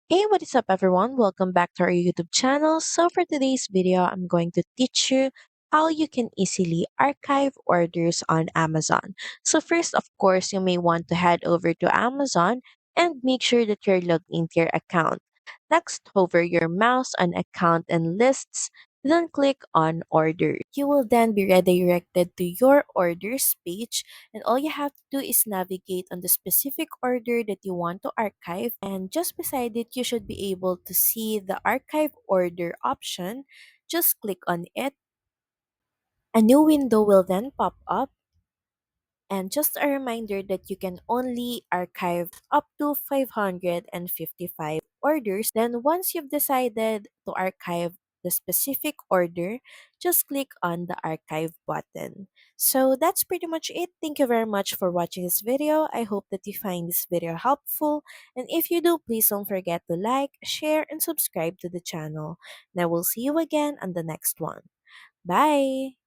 Hey, what is up everyone? Welcome back to our YouTube channel. So for today's video, I'm going to teach you how you can easily archive orders on Amazon. So first, of course, you may want to head over to Amazon and make sure that you're logged into your account. Next, hover your mouse on account and lists, then click on order. You will then be redirected to your orders page, and all you have to do is navigate on the specific order that you want to archive, and just beside it you should be able to see the archive order option. Just click on it. A new window will then pop up. And just a reminder that you can only archive up to 555 orders. Then once you've decided to archive the specific order, just click on the archive button. So that's pretty much it. Thank you very much for watching this video. I hope that you find this video helpful. And if you do, please don't forget to like, share, and subscribe to the channel. And I will see you again on the next one. Bye!